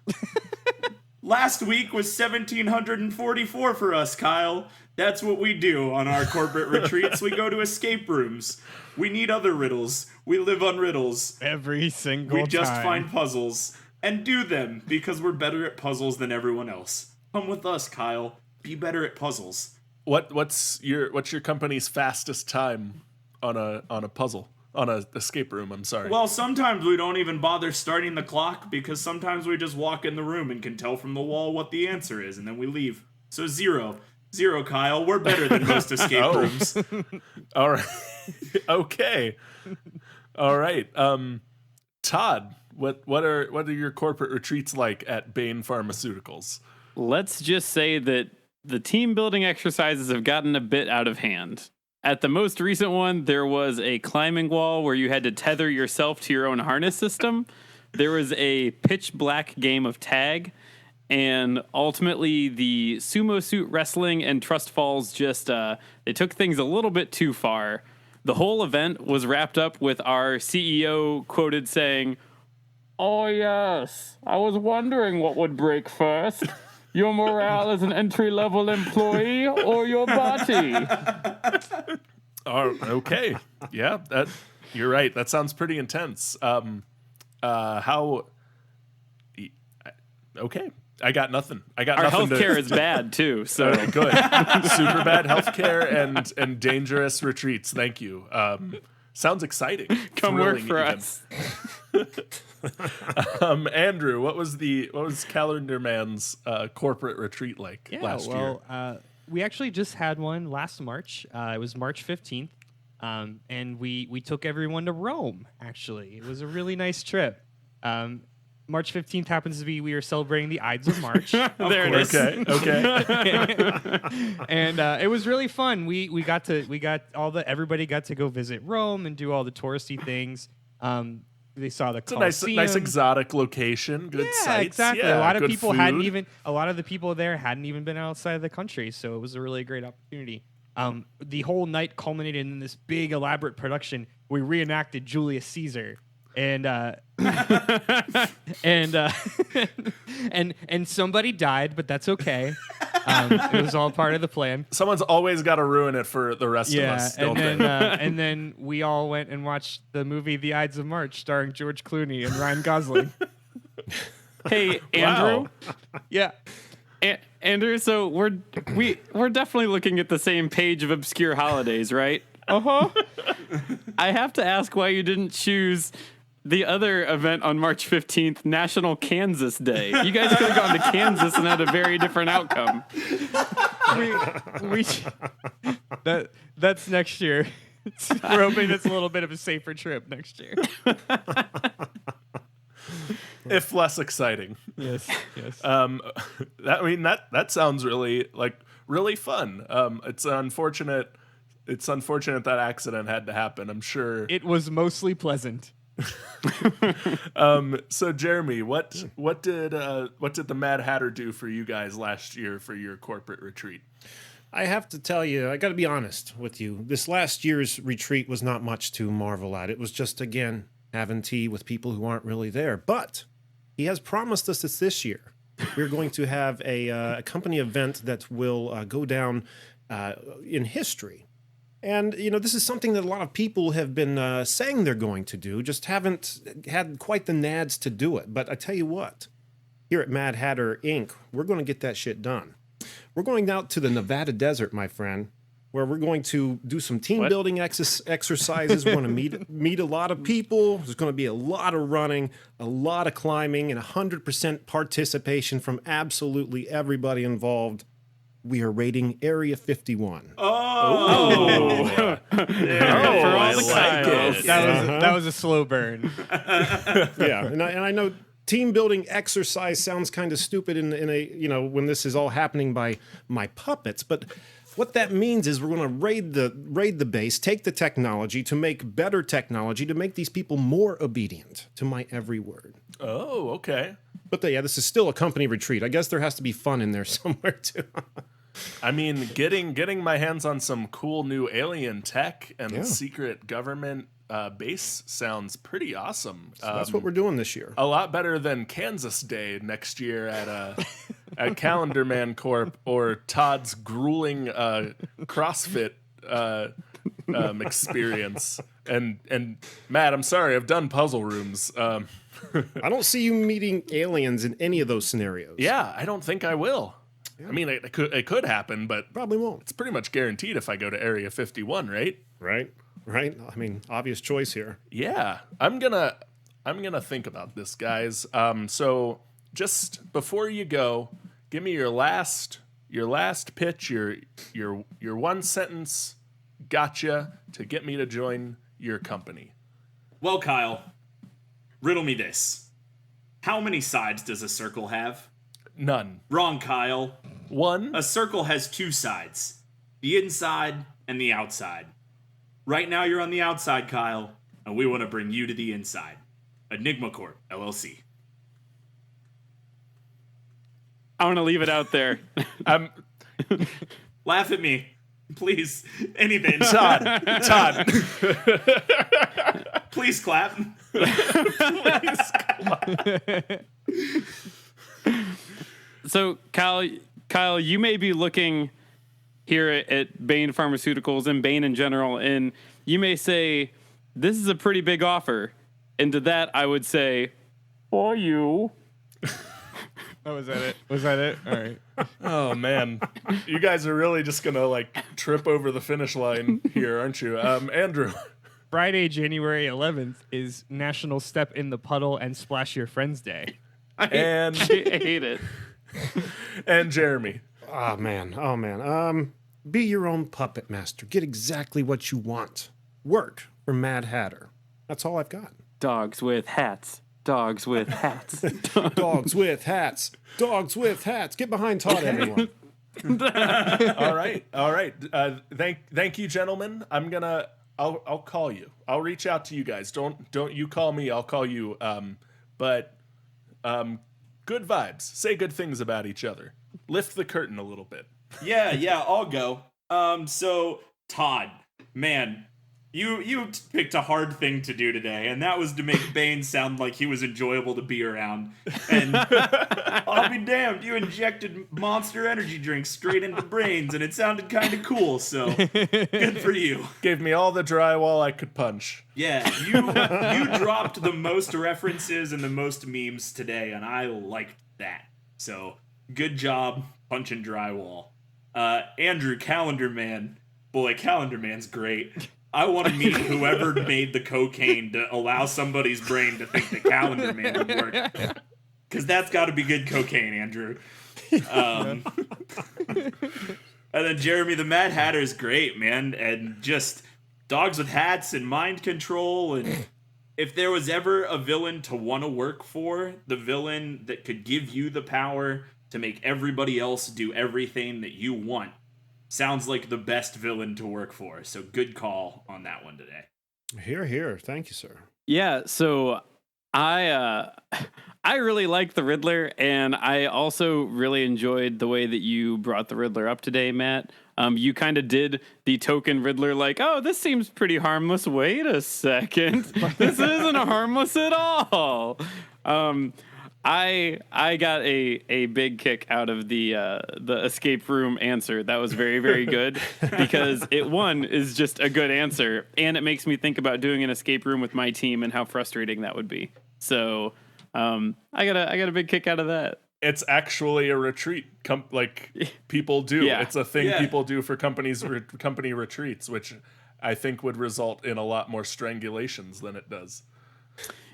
Last week was 1,744 for us, Kyle. That's what we do on our corporate retreats. We go to escape rooms. We need other riddles. We live on riddles. Every single time. We just find puzzles and do them because we're better at puzzles than everyone else. Come with us, Kyle. Be better at puzzles. What's your company's fastest time on a puzzle? On a escape room, I'm sorry. Well, sometimes we don't even bother starting the clock because sometimes we just walk in the room and can tell from the wall what the answer is, and then we leave. So zero, Kyle. We're better than most escape rooms. All right. Okay. All right. Todd, what are your corporate retreats like at Bain Pharmaceuticals? Let's just say that the team building exercises have gotten a bit out of hand. At the most recent one, there was a climbing wall where you had to tether yourself to your own harness system. There was a pitch black game of tag, And ultimately, the Sumo Suit Wrestling and Trust Falls just they took things a little bit too far. The whole event was wrapped up with our CEO quoted saying, "Oh yes, I was wondering what would break first. Your morale as an entry-level employee or your body?" Okay. Yeah, you're right. That sounds pretty intense. How? Okay. I got nothing. Our nothing healthcare is bad too. So Okay, good. Super bad healthcare and dangerous retreats. Thank you. Sounds exciting. come work Thrilling for even. us. Andrew, what was Calendar Man's corporate retreat like last year? We actually just had one last March. It was March 15th. And we took everyone to Rome, actually. It was a really nice trip. March 15th happens to be we were celebrating the Ides of March. There it is. Okay. And it was really fun. Everybody got to go visit Rome and do all the touristy things. They saw the Colosseum. Nice exotic location. Good sights. Exactly. Yeah, a lot of good people food. a lot of the people there hadn't even been outside of the country, so it was a really great opportunity. The whole night culminated in this big elaborate production. We reenacted Julius Caesar. And and somebody died, but that's okay. It was all part of the plan. Someone's always got to ruin it for the rest of us, don't they? And then we all went and watched the movie The Ides of March, starring George Clooney and Ryan Gosling. Hey, Andrew. Yeah. Andrew, so we're definitely looking at the same page of obscure holidays, right? Uh-huh. I have to ask why you didn't choose the other event on March 15th, National Kansas Day. You guys could have gone to Kansas and had a very different outcome. That's next year. We're hoping it's a little bit of a safer trip next year. If less exciting. Yes. That sounds really fun. It's unfortunate that accident had to happen. I'm sure It was mostly pleasant. So Jeremy, what did the Mad Hatter do for you guys last year for your corporate retreat? I have to tell you, I got to be honest with you. This last year's retreat was not much to marvel at. It was just, again, having tea with people who aren't really there. But he has promised us this year. We're going to have a company event that will go down in history. And, this is something that a lot of people have been saying they're going to do, just haven't had quite the nads to do it. But I tell you what, here at Mad Hatter Inc., we're going to get that shit done. We're going out to the Nevada desert, my friend, where we're going to do some team building exercises. We're going to meet a lot of people. There's going to be a lot of running, a lot of climbing, and 100% participation from absolutely everybody involved. We are raiding Area 51. For all the Kyles. That was a slow burn. Yeah, and I know team building exercise sounds kind of stupid in a when this is all happening by my puppets, but what that means is we're going to raid the base, take the technology to make better technology to make these people more obedient to my every word. Oh, okay. But yeah, this is still a company retreat. I guess there has to be fun in there somewhere too. I mean, getting my hands on some cool new alien tech and secret government base sounds pretty awesome. So that's what we're doing this year. A lot better than Kansas Day next year at Calendar Man Corp or Todd's grueling CrossFit experience. And Matt, I'm sorry, I've done puzzle rooms. I don't see you meeting aliens in any of those scenarios. Yeah, I don't think I will. I mean, it could happen, but Probably won't. it's pretty much guaranteed if I go to Area 51, right? Right? I mean, obvious choice here. Yeah, I'm gonna think about this, guys. So just before you go, give me your last pitch, your one sentence gotcha to get me to join your company. Well, Kyle, riddle me this. How many sides does a circle have? None. Wrong, Kyle. One. A circle has two sides, the inside and the outside. Right now you're on the outside, Kyle, and we want to bring you to the inside. Enigma Corp, LLC. I want to leave it out there. Laugh at me, please. Anything. Todd. Please clap. So, Kyle, you may be looking here at Bain Pharmaceuticals and Bain in general, and you may say, this is a pretty big offer. And to that, I would say, for you. Oh, was that it? Was that it? All right. Oh, man. You guys are really just going to, like, trip over the finish line here, aren't you? Andrew. Friday, January 11th is National Step in the Puddle and Splash Your Friends Day. I hate it. And Jeremy. Oh man. Be your own puppet master. Get exactly what you want. Work for Mad Hatter. That's all I've got. Dogs with hats. Dogs with hats. Dogs with hats. Dogs with hats. Get behind Todd, everyone. All right. Thank you, gentlemen. I'll call you. I'll reach out to you guys. Don't you call me. I'll call you. Good vibes. Say good things about each other. Lift the curtain a little bit. Yeah, I'll go. So Todd, man, you picked a hard thing to do today, and that was to make Bane sound like he was enjoyable to be around. And I'll be damned, you injected Monster energy drinks straight into brains, and it sounded kind of cool. So good for you. Gave me all the drywall I could punch. Yeah, you dropped the most references and the most memes today, and I liked that. So good job punching drywall. Andrew, Calendar Man. Boy, Calendar Man's great. I want to meet whoever made the cocaine to allow somebody's brain to think that Calendar Man would work. Because that's got to be good cocaine, Andrew. And then Jeremy, the Mad Hatter is great, man. And just dogs with hats and mind control. And if there was ever a villain to want to work for, the villain that could give you the power to make everybody else do everything that you want, sounds like the best villain to work for. So good call on that one today. Here. Thank you, sir. Yeah, so I really like the Riddler, and I also really enjoyed the way that you brought the Riddler up today, Matt. You kind of did the token Riddler like, oh, this seems pretty harmless. Wait a second. This isn't harmless at all. I got a big kick out of the escape room answer. That was very, very good because it is just a good answer, and it makes me think about doing an escape room with my team and how frustrating that would be. So I got a big kick out of that. It's actually a retreat, like people do. Yeah. It's a thing people do for company retreats, which I think would result in a lot more strangulations than it does.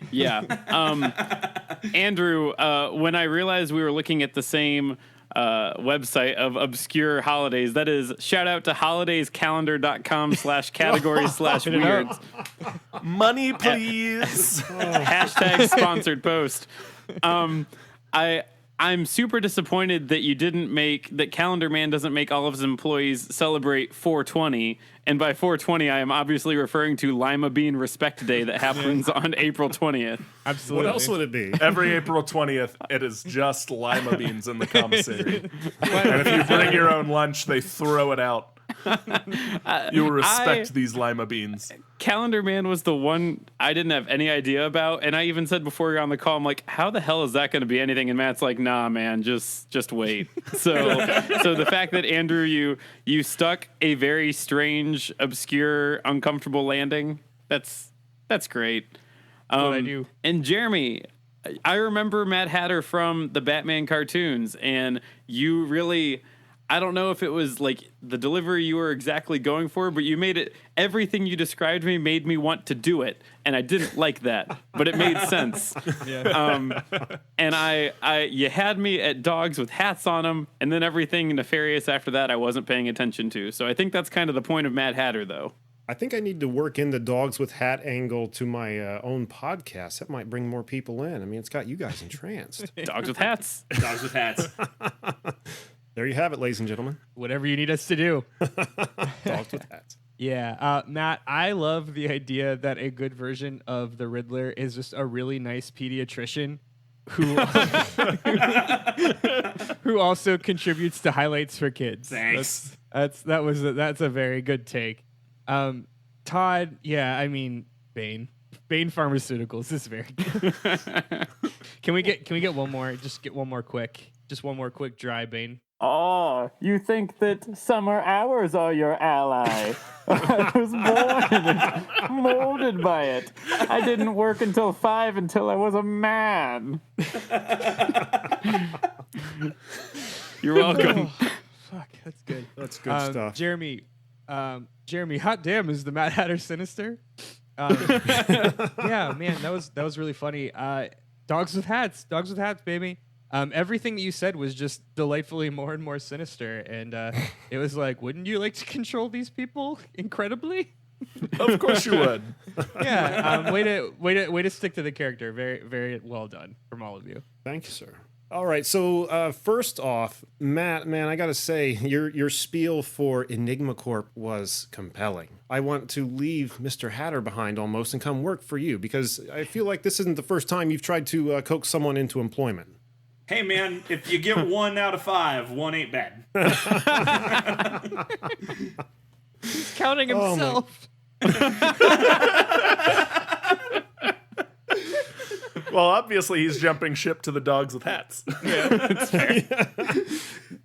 Yeah. Andrew, when I realized we were looking at the same website of obscure holidays, that is, shout out to holidayscalendar.com/category/weirds. Money, please. Hashtag sponsored post. I'm super disappointed that that Calendar Man doesn't make all of his employees celebrate 420. And by 420, I am obviously referring to Lima Bean Respect Day that happens on April 20th. Absolutely. What else would it be? Every April 20th, it is just lima beans in the commissary. And if you bring your own lunch, they throw it out. You will respect these lima beans. Calendar Man was the one I didn't have any idea about, and I even said before you're on the call, I'm like, how the hell is that going to be anything? And Matt's like, nah, man, just wait. So the fact that Andrew, you stuck a very strange, obscure, uncomfortable landing, that's great. What I do. And Jeremy, I remember Mad Hatter from the Batman cartoons, and you really, I don't know if it was like the delivery you were exactly going for, but you made it, everything you described me made me want to do it. And I didn't like that, but it made sense. Yeah. And you had me at dogs with hats on them, and then everything nefarious after that I wasn't paying attention to. So I think that's kind of the point of Mad Hatter, though. I think I need to work in the dogs with hat angle to my own podcast. That might bring more people in. I mean, it's got you guys entranced. Dogs with hats. Dogs with hats. There you have it, ladies and gentlemen. Whatever you need us to do. Dogs with hats. Yeah, Matt, I love the idea that a good version of the Riddler is just a really nice pediatrician who who also contributes to Highlights for Kids. Thanks. That's a very good take. Todd, yeah, I mean Bain Pharmaceuticals is very good. Can we get one more? Just get one more quick. Just one more quick dry Bain. Oh, you think that summer hours are your ally? I was born and molded by it. I didn't work until 5 until I was a man. You're welcome. Fuck, that's good. That's good stuff. Jeremy, hot damn, is the Mad Hatter sinister? Yeah, man, that was really funny. Dogs with hats, baby. Everything that you said was just delightfully more and more sinister, and it was like, wouldn't you like to control these people incredibly? Of course you would. Yeah, way to stick to the character. Very, very well done from all of you. Thank you, sir. All right, so first off, Matt, man, I gotta say, your spiel for Enigma Corp was compelling. I want to leave Mr. Hatter behind almost and come work for you, because I feel like this isn't the first time you've tried to coax someone into employment. Hey, man, if you get 1 out of 5, 1 ain't bad. He's counting himself. Well, obviously he's jumping ship to the dogs with hats. Yeah, that's fair.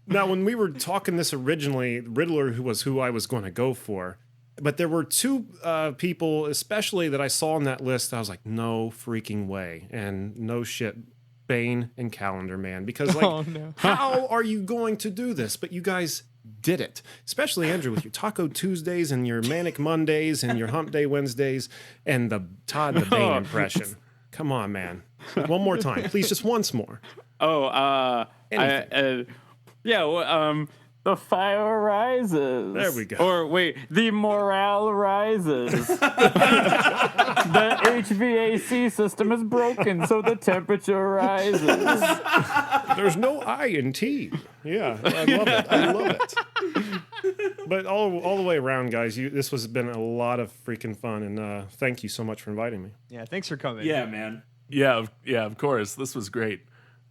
Now, when we were talking this originally, Riddler was who I was going to go for. But there were two people, especially that I saw on that list. I was like, no freaking way. And no shit, Bane and Calendar Man. Because, like, how are you going to do this? But you guys did it. Especially Andrew with your Taco Tuesdays and your Manic Mondays and your Hump Day Wednesdays and the Todd the Bane impression. Come on, man. One more time. Please, just once more. The fire rises. There we go. Or wait, the morale rises. The HVAC system is broken, so the temperature rises. There's no I in T. Yeah, I love it. I love it. But all the way around, guys, this has been a lot of freaking fun, and thank you so much for inviting me. Yeah, thanks for coming. Yeah, man. Yeah, of course. This was great.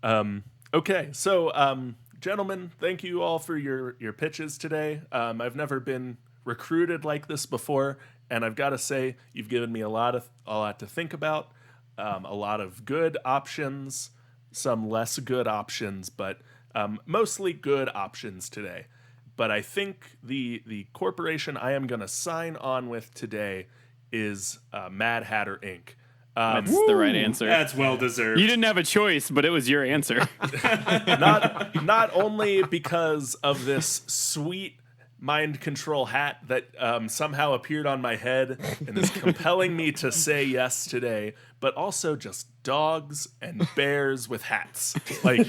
Okay, so gentlemen, thank you all for your pitches today. I've never been recruited like this before, and I've got to say, you've given me a lot to think about, a lot of good options, some less good options, but mostly good options today. But I think the corporation I am going to sign on with today is Mad Hatter Inc. That's the right answer. That's well deserved. You didn't have a choice, but it was your answer. Not only because of this sweet mind control hat that somehow appeared on my head and is compelling me to say yes today, but also just dogs and bears with hats. Like,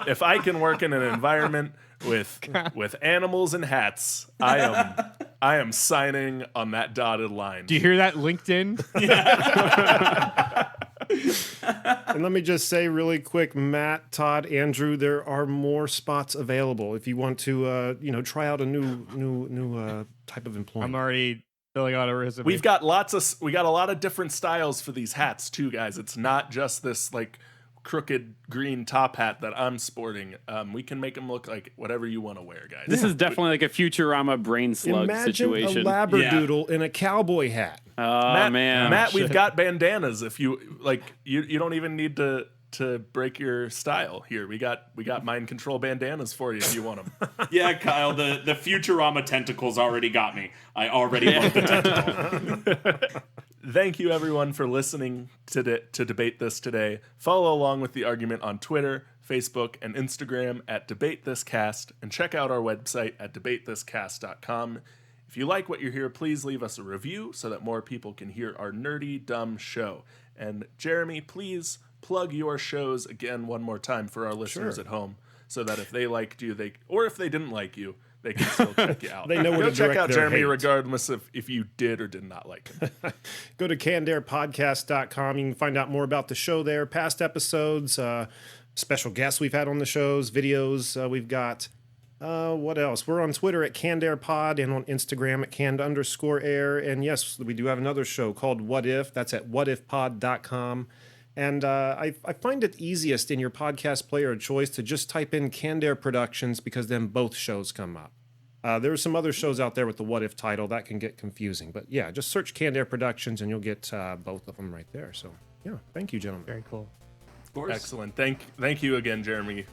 if I can work in an environment with animals and hats, I am signing on that dotted line. Do you hear that, LinkedIn? And let me just say really quick, Matt, Todd, Andrew, there are more spots available if you want to, try out a new type of employment. I'm already filling out a resume. We got a lot of different styles for these hats too, guys. It's not just this like crooked green top hat that I'm sporting. We can make them look like whatever you want to wear, guys. This is definitely like a Futurama brain slug Imagine situation. a labradoodle in a cowboy hat. Oh, man. Matt, we've got bandanas. If you like, you don't even need to break your style here. We got mind control bandanas for you if you want them. Yeah, Kyle, the Futurama tentacles already got me. I already love the tentacle. Thank you, everyone, for listening to Debate This today. Follow along with the argument on Twitter, Facebook, and Instagram at DebateThisCast, and check out our website at debatethiscast.com. If you like what you hear, please leave us a review so that more people can hear our nerdy, dumb show. And Jeremy, please plug your shows again one more time for our listeners at home, so that if they liked you, or if they didn't like you, they can still check you out. They know where Go to check direct out their Jeremy hate. regardless of if you did or did not like him. Go to cannedairpodcast.com. You can find out more about the show there, past episodes, special guests we've had on the shows, videos we've got. What else? We're on Twitter at CannedAirPod and on Instagram at canned_air. And yes, we do have another show called What If. That's at whatifpod.com. And I find it easiest in your podcast player of choice to just type in Candair Productions because then both shows come up. There are some other shows out there with the What If title that can get confusing. But yeah, just search Candair Productions and you'll get both of them right there. So yeah, thank you, gentlemen. Very cool. Of course. Excellent. Thank you again, Jeremy.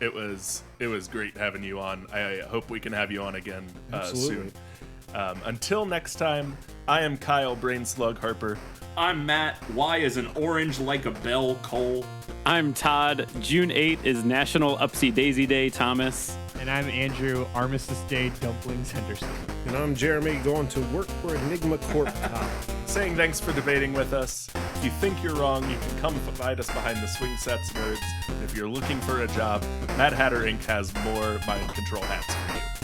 It was great having you on. I hope we can have you on again soon. Until next time, I am Kyle Brainslug Harper. I'm Matt. Y is an orange like a bell, Cole. I'm Todd. June 8th is National Upsy Daisy Day, Thomas. And I'm Andrew. Armistice Day, Dumplings Henderson. And I'm Jeremy, going to work for Enigma Corp. Saying thanks for debating with us. If you think you're wrong, you can come find us behind the Swing Sets Nerds. And if you're looking for a job, Mad Hatter Inc. has more mind control hats for you.